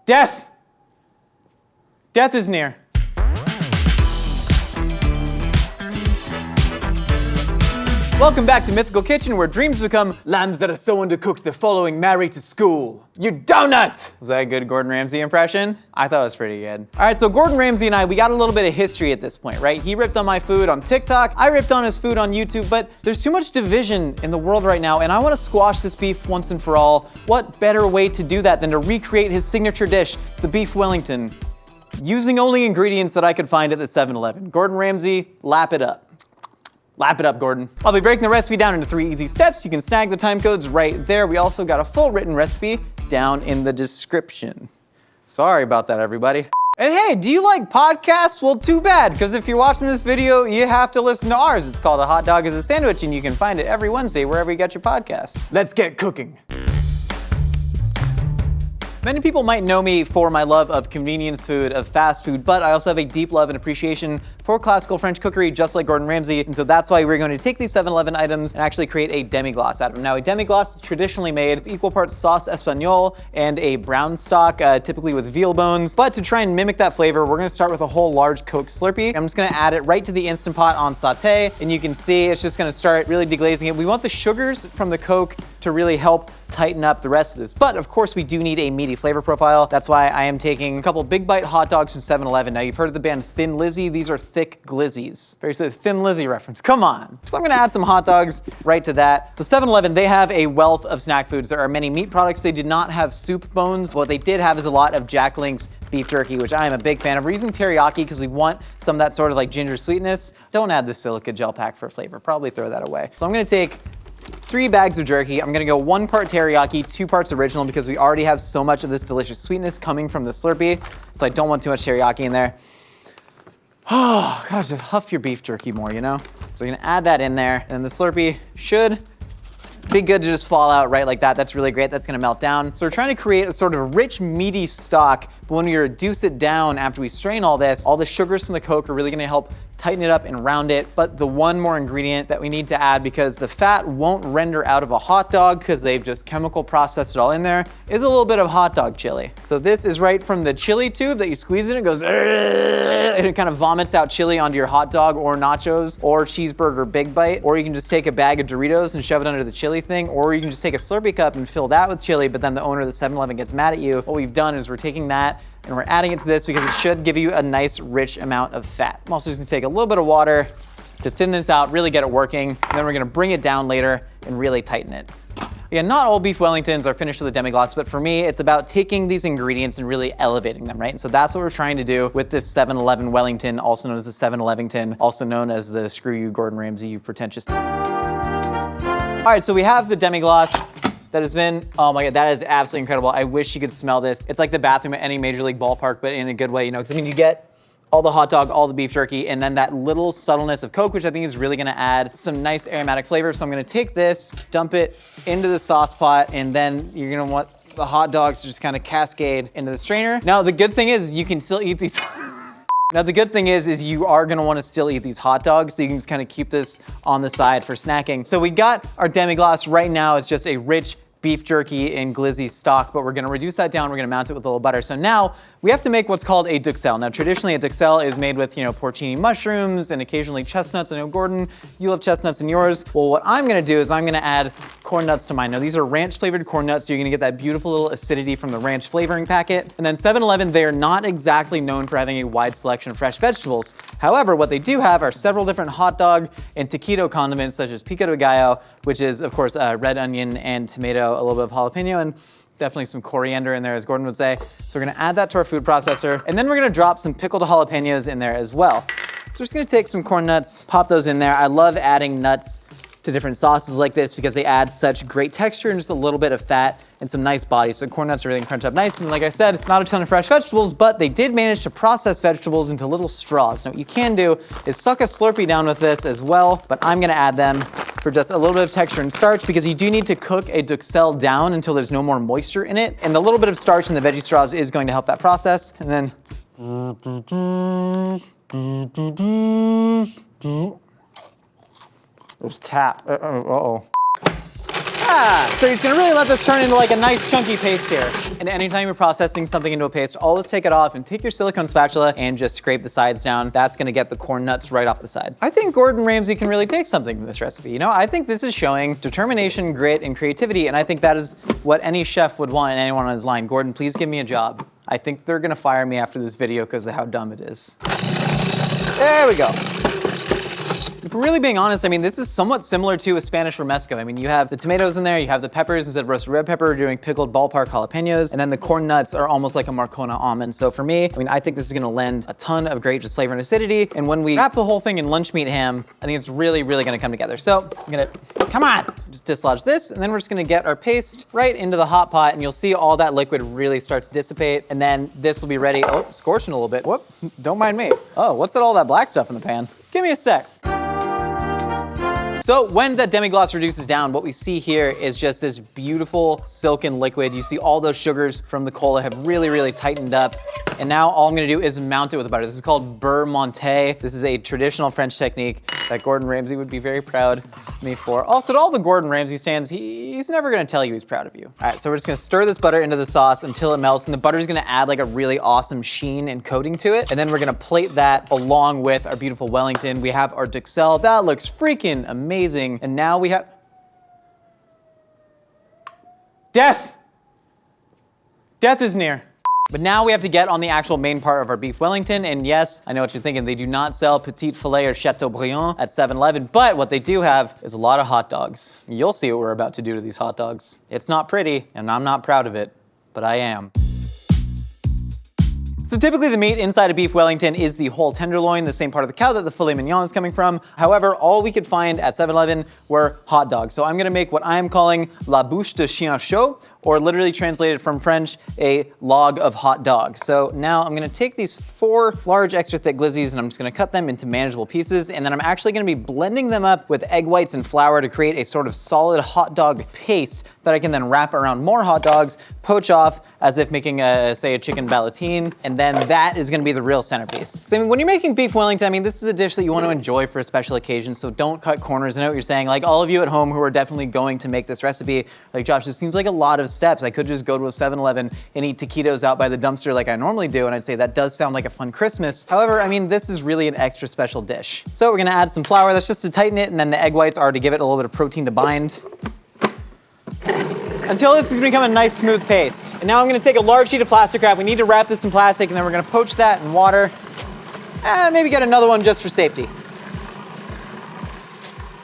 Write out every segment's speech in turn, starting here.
Death! Death is near. Welcome back to Mythical Kitchen, where dreams become lambs that are so undercooked the following Mary to school. You donut! Was that a good Gordon Ramsay impression? I thought it was pretty good. All right, so Gordon Ramsay and I, we got a little bit of history at this point, right? He ripped on my food on TikTok, I ripped on his food on YouTube, but there's too much division in the world right now, and I wanna squash this beef once and for all. What better way to do that than to recreate his signature dish, the Beef Wellington, using only ingredients that I could find at the 7-Eleven. Gordon Ramsay, lap it up. Lap it up, Gordon. I'll be breaking the recipe down into 3 easy steps. You can snag the time codes right there. We also got a full written recipe down in the description. Sorry about that, everybody. And hey, do you like podcasts? Well, too bad, because if you're watching this video, you have to listen to ours. It's called A Hot Dog is a Sandwich, and you can find it every Wednesday wherever you get your podcasts. Let's get cooking. Many people might know me for my love of convenience food, of fast food, but I also have a deep love and appreciation for classical French cookery, just like Gordon Ramsay. And so that's why we're going to take these 7-Eleven items and actually create a demi-glace out of them. Now, a demi-glace is traditionally made with equal parts sauce espagnole and a brown stock, typically with veal bones. But to try and mimic that flavor, we're gonna start with a whole large Coke Slurpee. I'm just gonna add it right to the Instant Pot on saute. And you can see it's just gonna start really deglazing it. We want the sugars from the Coke to really help tighten up the rest of this. But of course, we do need a meaty flavor profile. That's why I am taking a couple big bite hot dogs from 7-Eleven. Now, you've heard of the band Thin Lizzy. These are thick glizzies. Very sort of Thin Lizzy reference, come on. So I'm gonna add some hot dogs right to that. So 7-Eleven, they have a wealth of snack foods. There are many meat products. They did not have soup bones. What they did have is a lot of Jack Link's beef jerky, which I am a big fan of. We're using teriyaki because we want some of that sort of like ginger sweetness. Don't add the silica gel pack for flavor. Probably throw that away. So I'm gonna take 3 bags of jerky. I'm gonna go 1 part teriyaki, 2 parts original, because we already have so much of this delicious sweetness coming from the Slurpee, so I don't want too much teriyaki in there. Oh, gosh, just huff your beef jerky more, you know? So we're gonna add that in there, and the Slurpee should be good to just fall out right like that. That's really great. That's gonna melt down. So we're trying to create a sort of rich, meaty stock, but when we reduce it down after we strain all this, all the sugars from the Coke are really gonna help tighten it up and round it. But the one more ingredient that we need to add, because the fat won't render out of a hot dog because they've just chemical processed it all in there, is a little bit of hot dog chili. So this is right from the chili tube that you squeeze in, it goes, and it kind of vomits out chili onto your hot dog or nachos or cheeseburger big bite. Or you can just take a bag of Doritos and shove it under the chili thing, or you can just take a Slurpee cup and fill that with chili, but then the owner of the 7-Eleven gets mad at you. What we've done is we're taking that and we're adding it to this because it should give you a nice rich amount of fat. I'm also just gonna take a little bit of water to thin this out, really get it working, and then we're gonna bring it down later and really tighten it. Yeah, not all Beef Wellingtons are finished with a demi-glace, but for me, it's about taking these ingredients and really elevating them, right? And so that's what we're trying to do with this 7-Eleven Wellington, also known as the 7-Eleven, also known as the screw you, Gordon Ramsay, you pretentious. All right, so we have the demi-glace that has been, oh my God, that is absolutely incredible. I wish you could smell this. It's like the bathroom at any major league ballpark, but in a good way, you know, because I mean, you get all the hot dog, all the beef jerky, and then that little subtleness of Coke, which I think is really gonna add some nice aromatic flavor. So I'm gonna take this, dump it into the sauce pot, and then you're gonna want the hot dogs to just kind of cascade into the strainer. Now, the good thing is you can still eat these. Now, the good thing is you are gonna wanna still eat these hot dogs, so you can just kind of keep this on the side for snacking. So we got our demi-glace. Right now, it's just a rich beef jerky and glizzy stock, but we're gonna reduce that down. We're gonna mount it with a little butter. So now we have to make what's called a Duxelle. Now, traditionally a Duxelle is made with, you know, porcini mushrooms and occasionally chestnuts. I know, Gordon, you love chestnuts in yours. Well, what I'm gonna do is I'm gonna add corn nuts to mine. Now, these are ranch flavored corn nuts, so you're gonna get that beautiful little acidity from the ranch flavoring packet. And then 7-Eleven, they're not exactly known for having a wide selection of fresh vegetables. However, what they do have are several different hot dog and taquito condiments, such as Pico De Gallo, which is, of course, red onion and tomato, a little bit of jalapeno, and definitely some coriander in there, as Gordon would say. So we're gonna add that to our food processor, and then we're gonna drop some pickled jalapenos in there as well. So we're just gonna take some corn nuts, pop those in there. I love adding nuts to different sauces like this because they add such great texture and just a little bit of fat and some nice body. So corn nuts are really crunch up nice. And like I said, not a ton of fresh vegetables, but they did manage to process vegetables into little straws. Now what you can do is suck a Slurpee down with this as well, but I'm gonna add them for just a little bit of texture and starch, because you do need to cook a Duxelle down until there's no more moisture in it. And the little bit of starch in the veggie straws is going to help that process. And then, there's tap, uh-oh. So you're just gonna really let this turn into like a nice chunky paste here. And anytime you're processing something into a paste, always take it off and take your silicone spatula and just scrape the sides down. That's gonna get the corn nuts right off the side. I think Gordon Ramsay can really take something from this recipe. You know, I think this is showing determination, grit, and creativity, and I think that is what any chef would want in anyone on his line. Gordon, please give me a job. I think they're gonna fire me after this video because of how dumb it is. There we go. If we're really being honest, I mean, this is somewhat similar to a Spanish romesco. I mean, you have the tomatoes in there, you have the peppers. Instead of roasted red pepper, we're doing pickled ballpark jalapenos, and then the corn nuts are almost like a Marcona almond. So for me, I mean, I think this is gonna lend a ton of great just flavor and acidity. And when we wrap the whole thing in lunch meat ham, I think it's really, really gonna come together. So I'm gonna, come on, just dislodge this, and then we're just gonna get our paste right into the hot pot, and you'll see all that liquid really start to dissipate, and then this will be ready. Oh, scorching a little bit. Whoop, don't mind me. Oh, what's all that black stuff in the pan? Give me a sec. So when the demi-glace reduces down, what we see here is just this beautiful silken liquid. You see all those sugars from the cola have really, really tightened up. And now all I'm gonna do is mount it with butter. This is called beurre monté. This is a traditional French technique that Gordon Ramsay would be very proud of me for. Also, to all the Gordon Ramsay stands, he's never gonna tell you he's proud of you. All right, so we're just gonna stir this butter into the sauce until it melts, and the butter's gonna add like a really awesome sheen and coating to it. And then we're gonna plate that along with our beautiful Wellington. We have our Duxelle. That looks freaking amazing. And now we have death. Death is near. But now we have to get on the actual main part of our beef Wellington. And yes, I know what you're thinking. They do not sell petite filet or Chateaubriand at 7-Eleven, but what they do have is a lot of hot dogs. You'll see what we're about to do to these hot dogs. It's not pretty, and I'm not proud of it, but I am. So typically the meat inside a beef Wellington is the whole tenderloin, the same part of the cow that the filet mignon is coming from. However, all we could find at 7-Eleven were hot dogs. So I'm gonna make what I'm calling la bouche de chien chaud, or literally translated from French, a log of hot dog. So now I'm gonna take these 4 large extra thick glizzies and I'm just gonna cut them into manageable pieces. And then I'm actually gonna be blending them up with egg whites and flour to create a sort of solid hot dog paste that I can then wrap around more hot dogs, poach off as if making say a chicken ballotine. And then that is gonna be the real centerpiece. So I mean, when you're making beef Wellington, I mean, this is a dish that you wanna enjoy for a special occasion. So don't cut corners. I know what you're saying. Like all of you at home who are definitely going to make this recipe, like Josh, this seems like a lot of steps. I could just go to a 7-Eleven and eat taquitos out by the dumpster like I normally do, and I'd say that does sound like a fun Christmas. However, I mean, this is really an extra special dish. So we're gonna add some flour, that's just to tighten it, and then the egg whites are to give it a little bit of protein to bind. Until this is gonna become a nice smooth paste. And now I'm gonna take a large sheet of plastic wrap. We need to wrap this in plastic, and then we're gonna poach that in water. Maybe get another one just for safety.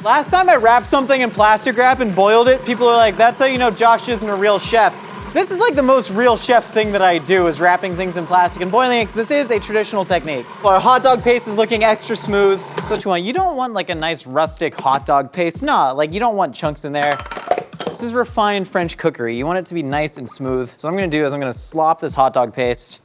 Last time I wrapped something in plastic wrap and boiled it, people are like, that's how you know Josh isn't a real chef. This is like the most real chef thing that I do, is wrapping things in plastic and boiling it, because this is a traditional technique. Our hot dog paste is looking extra smooth. That's what you want. You don't want like a nice rustic hot dog paste. No, like you don't want chunks in there. This is refined French cookery. You want it to be nice and smooth. So what I'm gonna do is I'm gonna slop this hot dog paste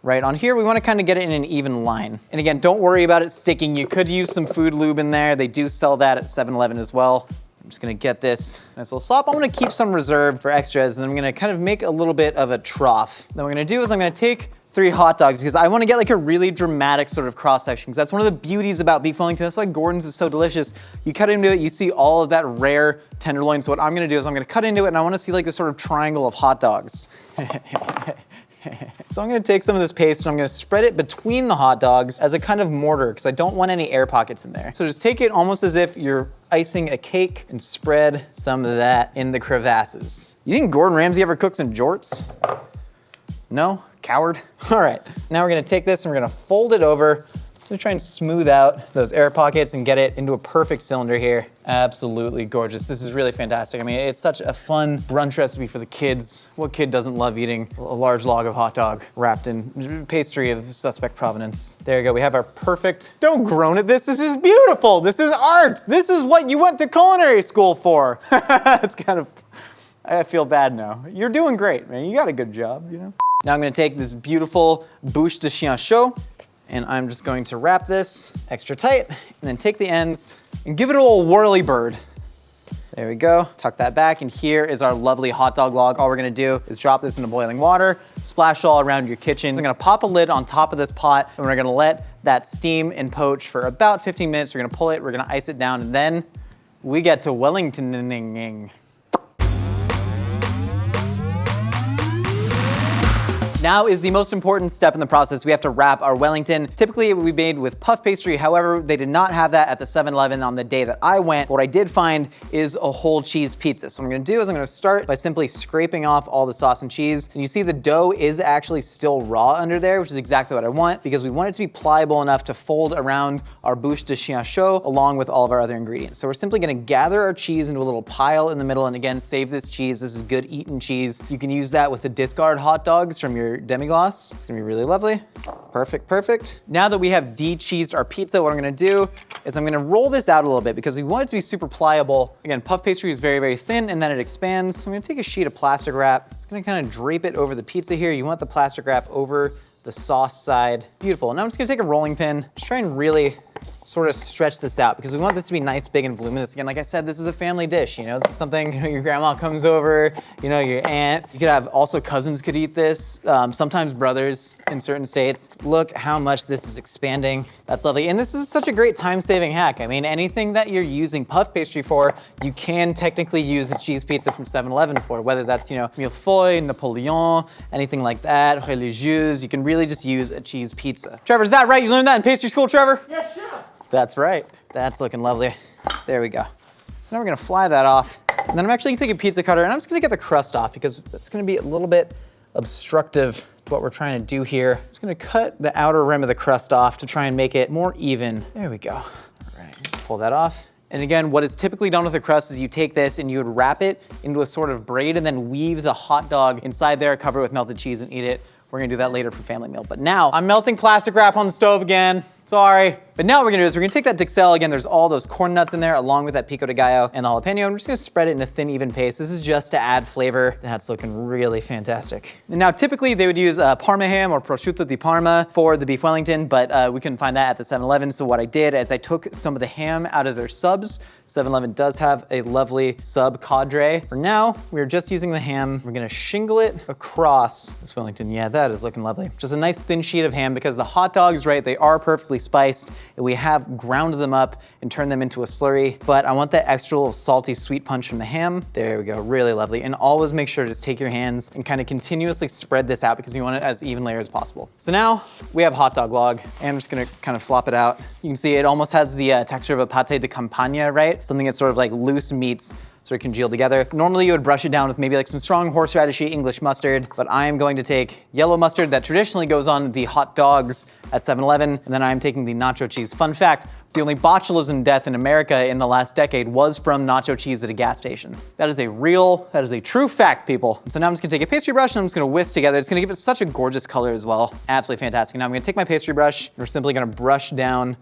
right on here. We wanna kinda get it in an even line. And again, don't worry about it sticking. You could use some food lube in there. They do sell that at 7-Eleven as well. I'm just gonna get this nice little slop. I'm gonna keep some reserved for extras, and then I'm gonna kind of make a little bit of a trough. Then what I'm gonna do is I'm gonna take 3 hot dogs, because I wanna get like a really dramatic sort of cross section, because that's one of the beauties about beef Wellington. That's why Gordon's is so delicious. You cut into it, you see all of that rare tenderloin. So what I'm gonna do is I'm gonna cut into it, and I wanna see like this sort of triangle of hot dogs. So I'm gonna take some of this paste and I'm gonna spread it between the hot dogs as a kind of mortar, because I don't want any air pockets in there. So just take it almost as if you're icing a cake and spread some of that in the crevasses. You think Gordon Ramsay ever cooks in jorts? No? Coward? All right, now we're gonna take this and we're gonna fold it over. I'm gonna try and smooth out those air pockets and get it into a perfect cylinder here. Absolutely gorgeous. This is really fantastic. I mean, it's such a fun brunch recipe for the kids. What kid doesn't love eating a large log of hot dog wrapped in pastry of suspect provenance? There you go, we have our perfect, don't groan at this is beautiful. This is art. This is what you went to culinary school for. It's kind of, I feel bad now. You're doing great, man. You got a good job, you know? Now I'm gonna take this beautiful bouche de chien chaud, and I'm just going to wrap this extra tight, and then take the ends and give it a little whirly bird. There we go, tuck that back, and here is our lovely hot dog log. All we're gonna do is drop this into boiling water, splash all around your kitchen. We're gonna pop a lid on top of this pot, and we're gonna let that steam and poach for about 15 minutes. We're gonna pull it, we're gonna ice it down, and then we get to Wellingtoning. Now is the most important step in the process. We have to wrap our Wellington. Typically it would be made with puff pastry. However, they did not have that at the 7-Eleven on the day that I went. What I did find is a whole cheese pizza. So what I'm gonna do is I'm gonna start by simply scraping off all the sauce and cheese. And you see the dough is actually still raw under there, which is exactly what I want because we want it to be pliable enough to fold around our bouche de chien chaud along with all of our other ingredients. So we're simply gonna gather our cheese into a little pile in the middle, and again, save this cheese. This is good eaten cheese. You can use that with the discard hot dogs from your Demiglace. It's gonna be really lovely. Perfect, perfect. Now that we have de-cheesed our pizza, what I'm gonna do is I'm gonna roll this out a little bit because we want it to be super pliable. Again, puff pastry is very, very thin and then it expands. So I'm gonna take a sheet of plastic wrap. Just gonna kind of drape it over the pizza here. You want the plastic wrap over the sauce side. Beautiful. Now I'm just gonna take a rolling pin, just try and really sort of stretch this out because we want this to be nice, big, and voluminous. Again, like I said, this is a family dish, you know, this is something, you know, your grandma comes over, you know, your aunt, you could have also cousins could eat this, sometimes brothers in certain states. Look how much this is expanding. That's lovely. And this is such a great time-saving hack. I mean, anything that you're using puff pastry for, you can technically use a cheese pizza from 7-Eleven for, whether that's, you know, millefeuille, Napoleon, anything like that, religieuse. You can really just use a cheese pizza. Trevor, is that right? You learned that in pastry school, Trevor? Yes, chef. That's right. That's looking lovely. There we go. So now we're gonna fly that off. And then I'm actually gonna take a pizza cutter and I'm just gonna get the crust off because that's gonna be a little bit obstructive to what we're trying to do here. I'm just gonna cut the outer rim of the crust off to try and make it more even. There we go. All right, just pull that off. And again, what is typically done with the crust is you take this and you would wrap it into a sort of braid and then weave the hot dog inside there, cover it with melted cheese and eat it. We're gonna do that later for family meal. But now I'm melting plastic wrap on the stove again. Sorry. But now what we're gonna do is we're gonna take that Duxelle, again, there's all those corn nuts in there along with that Pico De Gallo and the jalapeno. I'm just gonna spread it in a thin, even paste. This is just to add flavor. That's looking really fantastic. And now typically they would use Parma ham or prosciutto di Parma for the beef Wellington, but we couldn't find that at the 7-Eleven. So what I did is I took some of the ham out of their subs. 7-Eleven does have a lovely sub cadre. For now, we're just using the ham. We're gonna shingle it across this Wellington. Yeah, that is looking lovely. Just a nice thin sheet of ham because the hot dogs, right, they are perfectly spiced. And we have ground them up and turned them into a slurry, but I want that extra little salty sweet punch from the ham. There we go, really lovely. And always make sure to just take your hands and kind of continuously spread this out because you want it as even layer as possible. So now we have hot dog log and I'm just gonna kind of flop it out. You can see it almost has the texture of a pate de campagna, right? Something that's sort of like loose meats sort of congealed together. Normally you would brush it down with maybe like some strong horseradishy English mustard, but I am going to take yellow mustard that traditionally goes on the hot dogs at 7-Eleven, and then I am taking the nacho cheese. Fun fact, the only botulism death in America in the last decade was from nacho cheese at a gas station. That is a true fact, people. So now I'm just gonna take a pastry brush and I'm just gonna whisk together. It's gonna give it such a gorgeous color as well. Absolutely fantastic. Now I'm gonna take my pastry brush and we're simply gonna brush down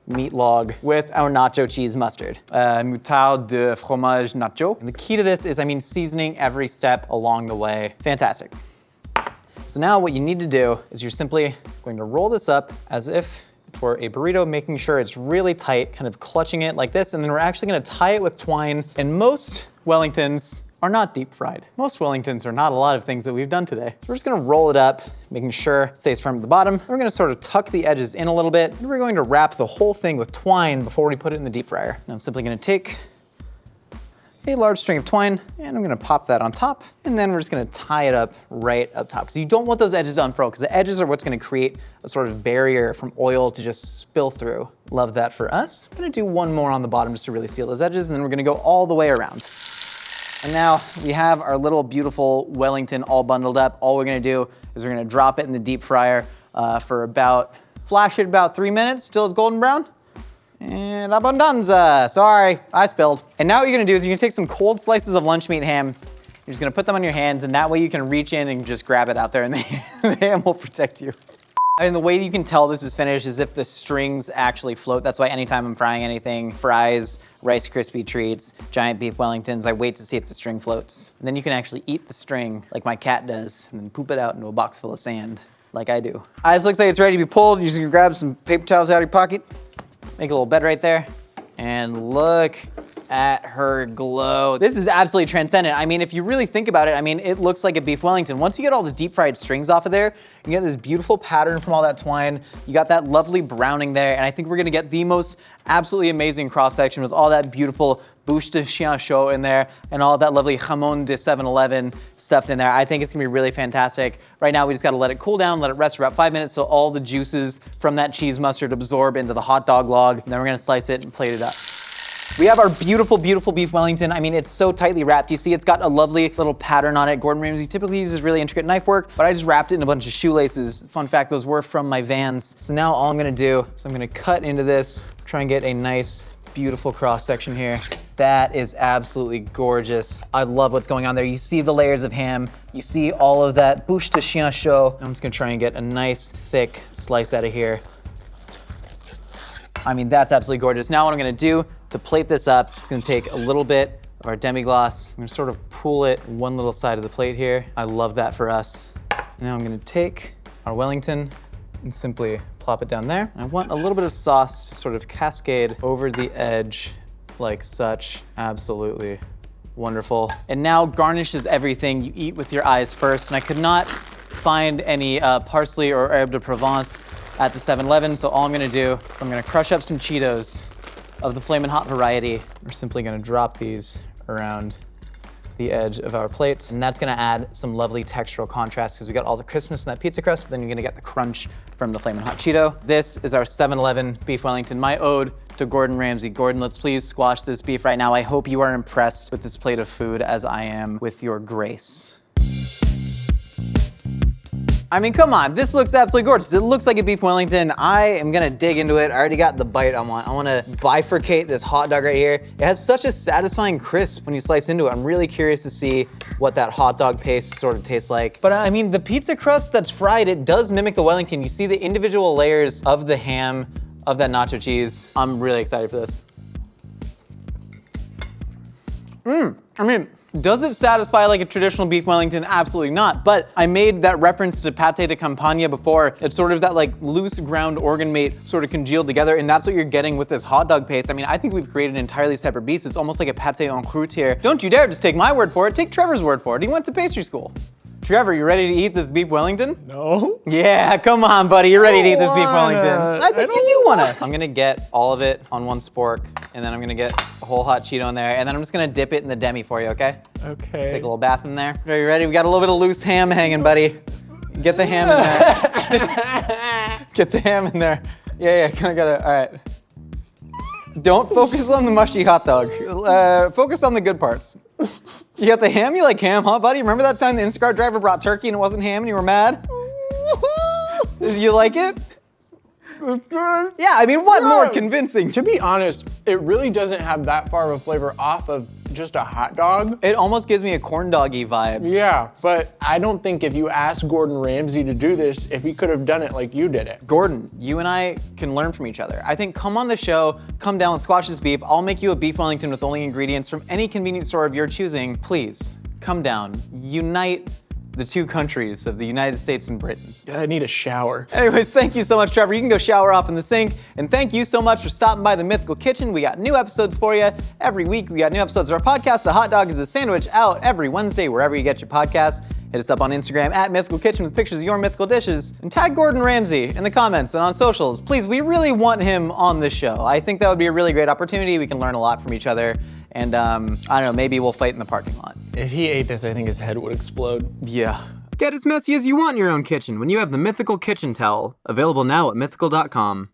meat log with our nacho cheese mustard. Moutarde de fromage nacho. And the key to this is, seasoning every step along the way. Fantastic. So now what you need to do is you're simply going to roll this up as if it were a burrito, making sure it's really tight, kind of clutching it like this, and then we're actually gonna tie it with twine. And most Wellingtons are not deep fried. Most Wellingtons are not a lot of things that we've done today. So we're just gonna roll it up, making sure it stays firm at the bottom. We're gonna sort of tuck the edges in a little bit, and we're going to wrap the whole thing with twine before we put it in the deep fryer. Now I'm simply gonna take a large string of twine, and I'm gonna pop that on top, and then we're just gonna tie it up right up top. So you don't want those edges to unfurl, because the edges are what's gonna create a sort of barrier from oil to just spill through. Love that for us. I'm gonna do one more on the bottom just to really seal those edges, and then we're gonna go all the way around. And now we have our little beautiful Wellington all bundled up. All we're gonna do is we're gonna drop it in the deep fryer flash it about 3 minutes till it's golden brown. And abundanza, sorry, I spilled. And now what you're gonna do is you're gonna take some cold slices of lunch meat ham. You're just gonna put them on your hands, and that way you can reach in and just grab it out there, and the ham will protect you. The way you can tell this is finished is if the strings actually float. That's why anytime I'm frying anything, fries, Rice Krispie treats, giant beef Wellingtons, I wait to see if the string floats. And then you can actually eat the string like my cat does, and then poop it out into a box full of sand, like I do. This looks like it's ready to be pulled. You're just gonna grab some paper towels out of your pocket, make a little bed right there, and look at her glow. This is absolutely transcendent. If you really think about it, it looks like a beef Wellington. Once you get all the deep fried strings off of there, you get this beautiful pattern from all that twine. You got that lovely browning there, and I think we're gonna get the most absolutely amazing cross section with all that beautiful bouche de chien chaud in there and all that lovely jamon de 7-Eleven stuffed in there. I think it's gonna be really fantastic. Right now, we just gotta let it cool down, let it rest for about 5 minutes so all the juices from that cheese mustard absorb into the hot dog log. And then we're gonna slice it and plate it up. We have our beautiful, beautiful beef Wellington. I mean, it's so tightly wrapped. You see it's got a lovely little pattern on it. Gordon Ramsay typically uses really intricate knife work, but I just wrapped it in a bunch of shoelaces. Fun fact, those were from my Vans. So now all I'm gonna do is I'm gonna cut into this, try and get a nice, beautiful cross section here. That is absolutely gorgeous. I love what's going on there. You see the layers of ham. You see all of that bouche de chien chaud. I'm just gonna try and get a nice, thick slice out of here. I mean, that's absolutely gorgeous. Now what I'm gonna do to plate this up, it's gonna take a little bit of our demi-glace. I'm gonna sort of pull it one little side of the plate here. I love that for us. Now I'm gonna take our Wellington and simply plop it down there. I want a little bit of sauce to sort of cascade over the edge like such. Absolutely wonderful. And now garnish is everything. You eat with your eyes first, and I could not find any parsley or herbe de Provence at the 7-Eleven, so all I'm gonna do is I'm gonna crush up some Cheetos of the Flamin' Hot variety. We're simply gonna drop these around the edge of our plates, and that's gonna add some lovely textural contrast because we got all the crispness in that pizza crust, but then you're gonna get the crunch from the Flamin' Hot Cheeto. This is our 7-Eleven Beef Wellington, my ode to Gordon Ramsay. Gordon, let's please squash this beef right now. I hope you are impressed with this plate of food as I am with your grace. I mean, come on, this looks absolutely gorgeous. It looks like a beef Wellington. I am gonna dig into it. I already got the bite I want. I wanna bifurcate this hot dog right here. It has such a satisfying crisp when you slice into it. I'm really curious to see what that hot dog paste sort of tastes like. But I mean, the pizza crust that's fried, it does mimic the Wellington. You see the individual layers of the ham, of that nacho cheese. I'm really excited for this. I mean, does it satisfy like a traditional beef Wellington? Absolutely not. But I made that reference to pate de campagne before. It's sort of that like loose ground organ meat sort of congealed together, and that's what you're getting with this hot dog paste. I mean, I think we've created an entirely separate beast. It's almost like a pate en croûte here. Don't you dare just take my word for it. Take Trevor's word for it. He went to pastry school. Trevor, you ready to eat this beef Wellington? No. Yeah, come on, buddy. You're ready to eat this beef Wellington. I think you do wanna. I'm gonna get all of it on one spork, and then I'm gonna get a whole hot Cheeto in there, and then I'm just gonna dip it in the demi for you, okay? Okay. Take a little bath in there. Are you ready? We got a little bit of loose ham hanging, buddy. Get the ham in there. Get the ham in there. Yeah, kinda gotta, all right. Don't focus on the mushy hot dog. Focus on the good parts. You got the ham? You like ham, huh, buddy? Remember that time the Instacart driver brought turkey and it wasn't ham and you were mad? You like it? Yeah, I mean, what more convincing? To be honest, it really doesn't have that far of a flavor off of just a hot dog. It almost gives me a corn doggy vibe. Yeah, but I don't think if you asked Gordon Ramsay to do this, if he could have done it like you did it. Gordon, you and I can learn from each other. I think come on the show, come down and squash this beef. I'll make you a beef Wellington with only ingredients from any convenience store of your choosing. Please, come down, unite the two countries of the United States and Britain. I need a shower. Anyways, thank you so much, Trevor. You can go shower off in the sink. And thank you so much for stopping by the Mythical Kitchen. We got new episodes for you every week. We got new episodes of our podcast. A Hot Dog is a Sandwich out every Wednesday, wherever you get your podcasts. Hit us up on Instagram at Mythical Kitchen with pictures of your mythical dishes. And tag Gordon Ramsay in the comments and on socials. Please, we really want him on the show. I think that would be a really great opportunity. We can learn a lot from each other. And I don't know, maybe we'll fight in the parking lot. If he ate this, I think his head would explode. Yeah. Get as messy as you want in your own kitchen when you have the Mythical Kitchen Towel, available now at mythical.com.